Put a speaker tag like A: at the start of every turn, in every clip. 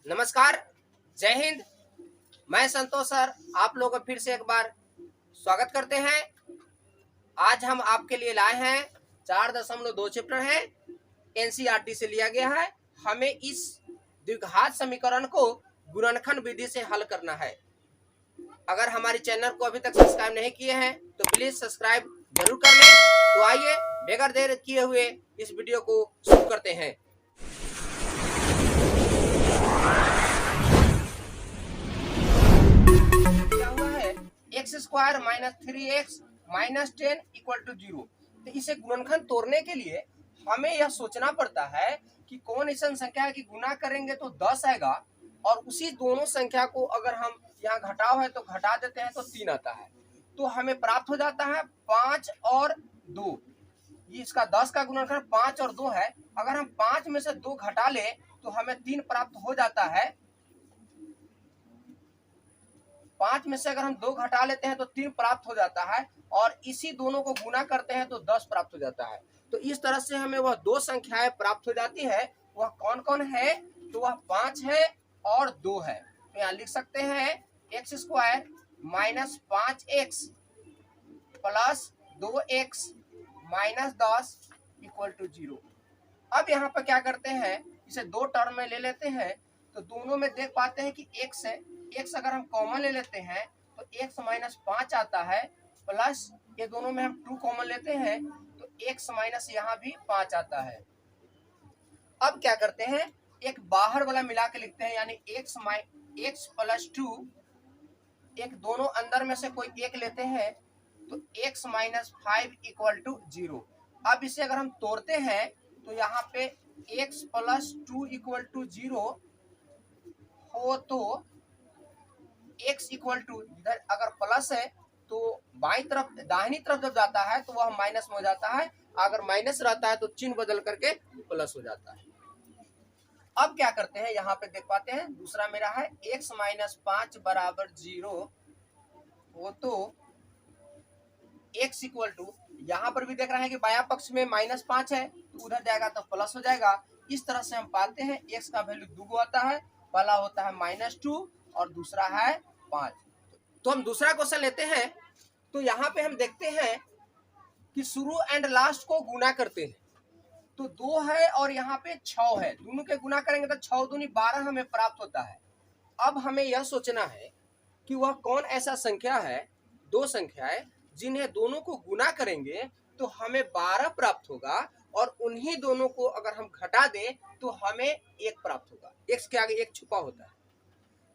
A: नमस्कार, जय हिंद। मैं संतोष सर आप लोगों का फिर से एक बार स्वागत करते हैं। आज हम आपके लिए लाए हैं 4.2 चैप्टर है, एनसीईआरटी से लिया गया है। हमें इस द्विघात समीकरण को गुणनखंड विधि से हल करना है। अगर हमारे चैनल को अभी तक सब्सक्राइब नहीं किए हैं तो प्लीज सब्सक्राइब जरूर कर लें। तो आइए बगैर देर किए हुए इस वीडियो को शुरू करते हैं। क्या हुआ है, x square minus 3x minus 10 equal to 0। तो इसे गुणनखंड तोड़ने के लिए हमें यह सोचना पड़ता है कि कौन ऐसा संख्या है कि गुना करेंगे तो 10 आएगा, और उसी दोनों संख्या को अगर हम यहाँ घटाव है तो घटा देते हैं तो 3 आता है। तो हमें प्राप्त हो जाता है 5 और 2। ये इसका 10 का गुणनखंड 5 और 2 है। अगर हम 5 में से 2 घटा ले तो हमें 3 प्राप्त हो जाता है। 5 में से अगर हम 2 घटा लेते हैं तो 3 प्राप्त हो जाता है, और इसी दोनों को गुना करते हैं तो 10 प्राप्त हो जाता है। तो इस तरह से हमें वह दो संख्याएं प्राप्त हो जाती है। वह कौन कौन है? तो वह 5 है और 2 है। तो यहाँ लिख सकते हैं x square minus 5x plus 2x minus 10 equal to 0। अब यहाँ पर क्या करते हैं, इसे दो टर्म में ले लेते हैं। तो दोनों में देख पाते हैं कि x है, x अगर हम कॉमन ले लेते हैं तो x माइनस 5 आता है, प्लस ये दोनों में हम 2 कॉमन लेते हैं तो x माइनस यहाँ भी 5 आता है। अब क्या करते हैं, एक बाहर वाला मिला के लिखते हैं, यानी x प्लस 2, एक दोनों अंदर में से कोई एक लेते हैं तो x माइनस 5 इक्वल टू 0। अब इसे अगर हम तोड़ते हैं तो यहाँ पे x प्लस 2 इक्वल टू 0 हो तो x इक्वल टू, इधर अगर प्लस है तो बाई तरफ दाहिनी तरफ जब जाता है तो वह माइनस में हो जाता है, अगर माइनस रहता है तो चिन्ह बदल करके प्लस हो जाता है। अब क्या करते हैं, यहाँ पे देख पाते हैं दूसरा मेरा है x माइनस 5 बराबर 0 हो तो x इक्वल टू, यहाँ पर भी देख रहे हैं कि बाया पक्ष में माइनस 5 है तो उधर जाएगा तो प्लस हो जाएगा। इस तरह से हम पाते हैं x का वैल्यू दुगो आता है, पहला होता है -2 और दूसरा है 5। तो हम दूसरा क्वेश्चन लेते हैं। तो यहाँ पे हम देखते हैं कि शुरू एंड लास्ट को गुना करते हैं। तो 2 है और यहाँ पे 6 है, दोनों के गुना करेंगे तो 6 दूनी 12 हमें प्राप्त होता है। अब हमें यह सोचना है कि वह कौन ऐसा संख्या है, दो संख्याएं जिन्हें दोनों को गुना करेंगे तो हमें 12 प्राप्त होगा, और उन्हीं दोनों को अगर हम घटा दें तो हमें 1 प्राप्त होगा। x के आगे 1 छुपा होता है।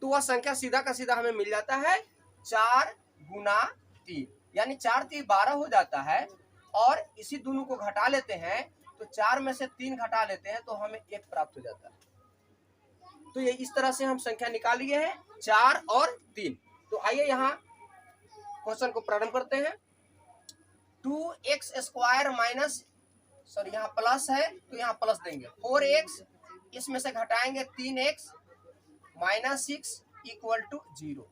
A: तो वह संख्या सीधा का सीधा हमें मिल जाता है 4 गुना 3, यानी 4 3 12 हो जाता है। और इसी दोनों को घटा लेते हैं तो 4 में से 3 घटा लेते हैं तो हमें 1 प्राप्त हो जाता है। तो ये इस तरह से हम संख्या निकाल लिए हैं 4 और 3। तो आइए यहाँ क्वेश्चन को प्रारंभ करते हैं। 2x स्क्वायर माइनस, सॉरी यहाँ प्लस है तो यहाँ प्लस देंगे, 4x, इसमें से घटाएंगे 3x माइनस 6 इक्वल टू 0।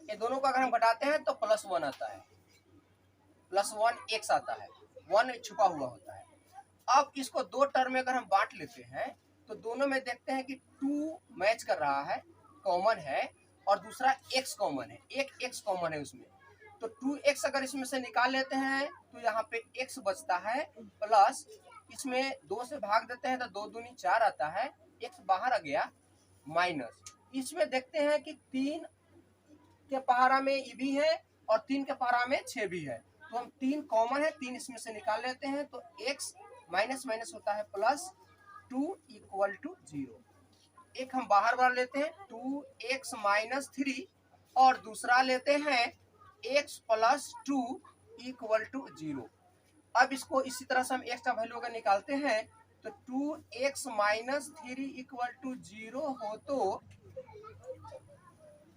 A: ये दोनों को अगर हम घटाते हैं तो +1 आता है, +1x आता है, 1 छुपा हुआ होता है। अब इसको दो टर्म में अगर हम बांट लेते हैं तो दोनों में देखते हैं कि 2 मैच कर रहा है, कॉमन है, और दूसरा x कॉमन है, एक x कॉमन है उसमें। तो 2x अगर इसमें से निकाल लेते हैं तो यहाँ पे x बचता है, प्लस इसमें 2 से भाग देते हैं तो 2 दूनी 4 आता है, x बाहर आ गया, माइनस इसमें देखते हैं कि 3 के पहाड़ा में ये भी है और 3 के पहाड़ा में 6 भी है। तो हम 3 कॉमन है, 3 इसमें से निकाल लेते हैं तो x माइनस माइनस होता है +2 इक्वल टू 0। एक हम बाहर वाला लेते हैं 2x माइनस 3, और दूसरा लेते हैं x प्लस 2 इक्वल टू 0। अब इसको इसी तरह से हम x का वैल्यू अगर निकालते हैं तो 2x माइनस 3 इक्वल टू 0 हो तो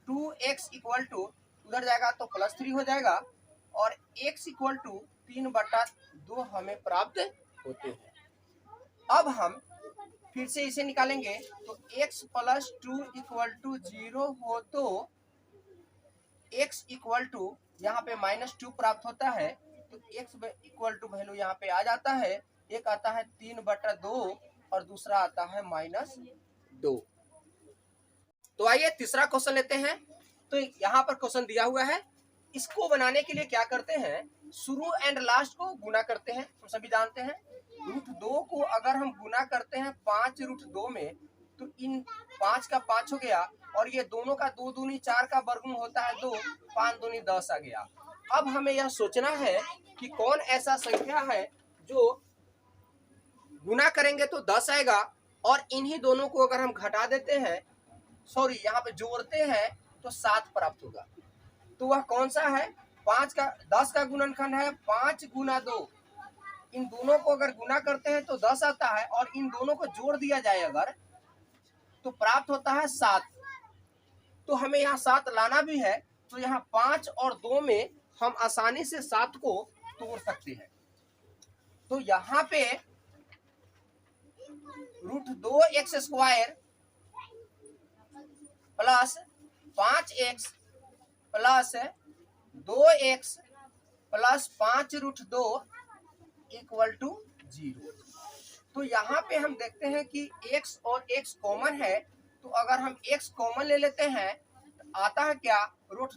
A: 2x इक्वल टू, उधर जाएगा तो +3 हो जाएगा, और x इक्वल टू 3/2 हमें प्राप्त होते हैं। अब हम फिर से इसे निकालेंगे तो x प्लस 2 इक्वल टू 0 हो तो x इक्वल टू, यहाँ पे -2 प्राप्त होता है तो x इक्वल टू वैल्यू यहाँ पे आ जाता है, एक आता है 3/2 और दूसरा आता है -2। तो आइए तीसरा क्वेश्चन लेते हैं। तो यहाँ पर क्वेश्चन दिया हुआ है, इसको बनाने के लिए क्या करते हैं, शुरू एंड लास्ट को गुना करते हैं। हम सभी जानते हैं रूट 2 को अगर हम गुना करते हैं 5 रूट 2 में, तो इन 5 का 5 हो गया, और ये दोनों का 2 दूनी 4 का वर्गमूल होता है 2, 5 दूनी 10 आ गया। अब हमें यह सोचना है कि कौन ऐसा संख्या है जो गुना करेंगे तो 10 आएगा, और इन्हीं दोनों को अगर हम घटा देते हैं, सॉरी यहाँ पे जोड़ते हैं तो 7 प्राप्त होगा। तो वह कौन सा है, 10 का गुणनखंड है 5 गुना 2। इन दोनों को अगर गुना करते हैं तो 10 आता है, और इन दोनों को जोड़ दिया जाए अगर, तो प्राप्त होता है 7। तो हमें यहाँ 7 लाना भी है, तो यहाँ 5 और 2 में हम आसानी से 7 को तोड़ सकते हैं। तो यहाँ पे root 2x² plus 5x plus 2x plus 5 root 2 equal to 0। तो यहाँ पे हम देखते हैं कि x और x कॉमन है, तो अगर हम x कॉमन ले लेते हैं तो आता है क्या, रूट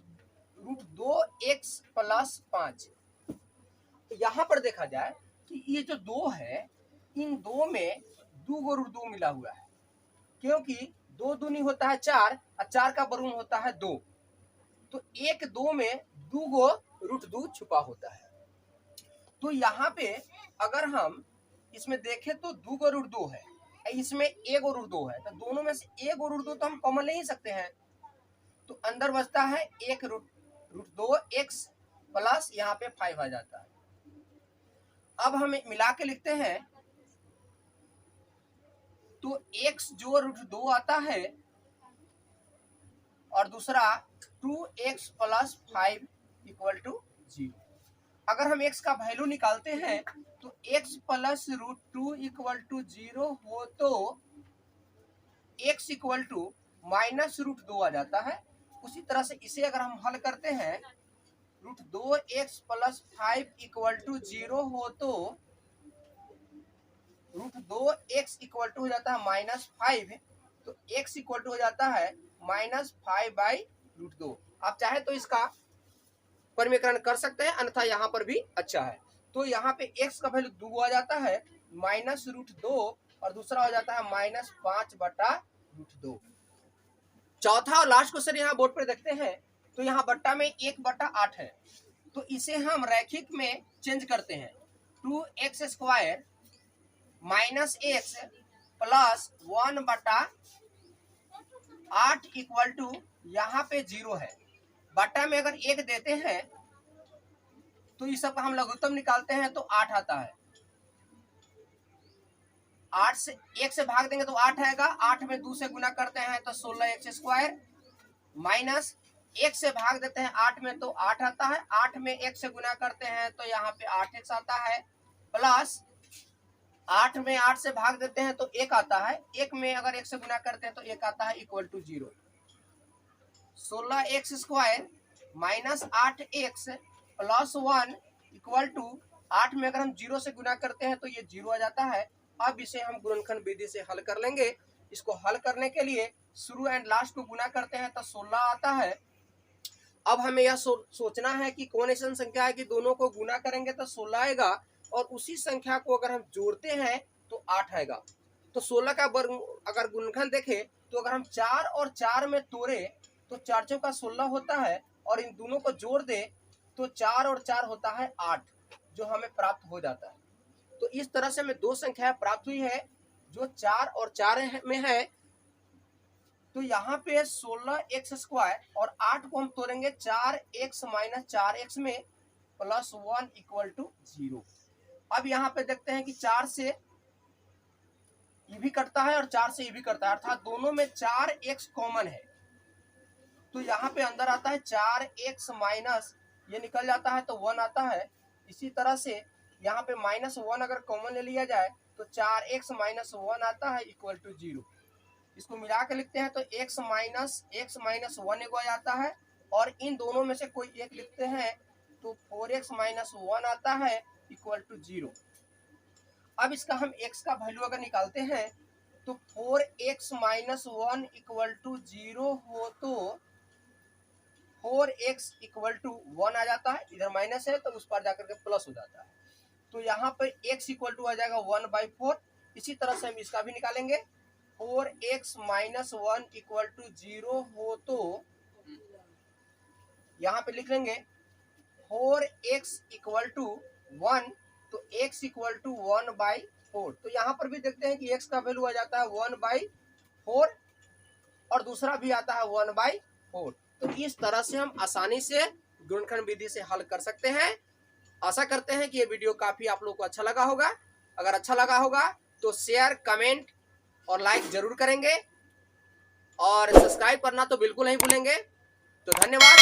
A: 2x प्लस 5। तो यहाँ पर देखा जाए कि ये जो 2 है, इन 2 में 2 गो रूट 2 मिला हुआ है, क्योंकि 2 दूनी होता है 4 और 4 का वर्गमूल होता है 2। तो 1 2 में 2 गो रूट 2 छुपा होता है। तो यहाँ पे अगर हम इसमें देखें तो 2 गो रूट 2 है, इसमें 1 गो रूट 2 है, तो दोनों में से 1 गो रूट 2 तो हम कॉमन ले ही सकते हैं। तो अंदर बचता है 1 रूट 2x प्लस यहाँ पे 5 आ जाता है। अब हमें मिला के लिखते हैं, तो x जो रूट 2 आता है, और दूसरा 2x प्लस 5 इक्वल टू 0। अगर हम x का वैल्यू निकालते हैं तो x plus root 2 equal to 0 हो तो x equal to minus root 2 आ जाता है। उसी तरह से इसे अगर हम हल करते हैं, root 2x plus 5 equal to 0 हो तो रूट 2x इक्वल टू हो जाता है माइनस 5, तो x इक्वल टू हो जाता है माइनस 5 बाई रूट 2। आप चाहे तो इसका परिमीकरण कर सकते हैं, अन्यथा यहाँ पर भी अच्छा है। तो यहाँ पे x का वैल्यू 2 आ जाता है माइनस रूट 2, और दूसरा हो जाता है माइनस 5 बटा रूट 2। चौथा और लास्ट क्वेश्चन यहाँ बोर्ड पर देखते हैं। तो यहाँ बट्टा में 1/8 है, तो इसे हम रैखिक में चेंज करते हैं। 2x² minus x plus 1/8 equal to, यहाँ पे 0 है, बट्टा में अगर 1 देते हैं तो इस सब का हम लघुत्तम निकालते हैं तो 8 आता है। 8 से 1 से भाग देंगे तो 8 आएगा, 8 में 2 से गुना करते हैं तो 16x² माइनस 1 से भाग देते हैं 8 में तो 8 आता है, 8 में 1 से गुना करते हैं तो यहाँ पे 8x आता है, प्लस 8 में 8 से भाग देते हैं तो 1 आता है, 1 में अगर 1 से गुना करते हैं तो 1 आता है, equal to 0। 16x² minus 8x plus 1 equal to 8 में अगर हम 0 से गुना करते हैं तो ये 0 आ जाता है। अब इसे हम गुणनखंड विधि से हल कर लेंगे। इसको हल करने के लिए शुरू एंड लास्ट को गुना करते हैं तो 16 आता है। अब हमें यह सोचना है कि कौन ऐसी संख्या है कि दोनों को गुना करेंगे तो 16 आएगा, और उसी संख्या को अगर हम जोड़ते हैं तो 8 आएगा। तो 16 का वर्ग अगर गुणनखंड देखें तो अगर हम 4 और 4 में तोड़े तो 4 चौका 16 होता है, और इन दोनों को जोड़ दे तो 4 और 4 होता है 8, जो हमें प्राप्त हो जाता है। तो इस तरह से हमें 2 संख्या प्राप्त हुई है जो 4 और 4 में है। तो यहाँ पे 16x² और 8 को हम तोड़ेंगे 4x माइनस 4x में, प्लस 1 इक्वल टू 0। अब यहाँ पे देखते हैं कि 4 से ये भी कटता है और 4 से ये भी कटता है, अर्थात दोनों में 4x कॉमन है। तो यहाँ पे अंदर आता है 4x माइनस, ये निकल जाता है तो 1 आता है। इसी तरह से यहाँ पे माइनस 1 अगर कॉमन ले लिया जाए तो 4x माइनस 1 आता है, इक्वल टू 0। इसको मिला के लिखते हैं तो x माइनस 1 एगो आ जाता है, और इन दोनों में से कोई एक लिखते हैं तो 4x माइनस 1 आता है, इक्वल टू 0। अब इसका हम x का वैल्यू अगर निकालते हैं तो 4x माइनस 1 इक्वल टू 0 हो तो 4x इक्वल टू 1 आ जाता है, इधर माइनस है तो उस पर जाकर के प्लस हो जाता है। तो यहाँ पर x इक्वल टू आ जाएगा 1/4। इसी तरह से हम इसका भी निकालेंगे। 4x माइनस 1 इक्वल टू 0 हो तो यहाँ पे लिख लेंगे 4x इक्वल टू 1, तो x इक्वल टू 1/4। तो यहाँ पर भी देखते हैं कि x का वैल्यू आ जाता है 1/4 और दूसरा भी आता है 1/4। तो इस तरह से हम आसानी से गुणनखंड विधि से हल कर सकते हैं। आशा करते हैं कि ये वीडियो काफी आप लोगों को अच्छा लगा होगा। अगर अच्छा लगा होगा तो शेयर, कमेंट और लाइक जरूर करेंगे और सब्सक्राइब करना तो बिल्कुल नहीं भूलेंगे। तो धन्यवाद।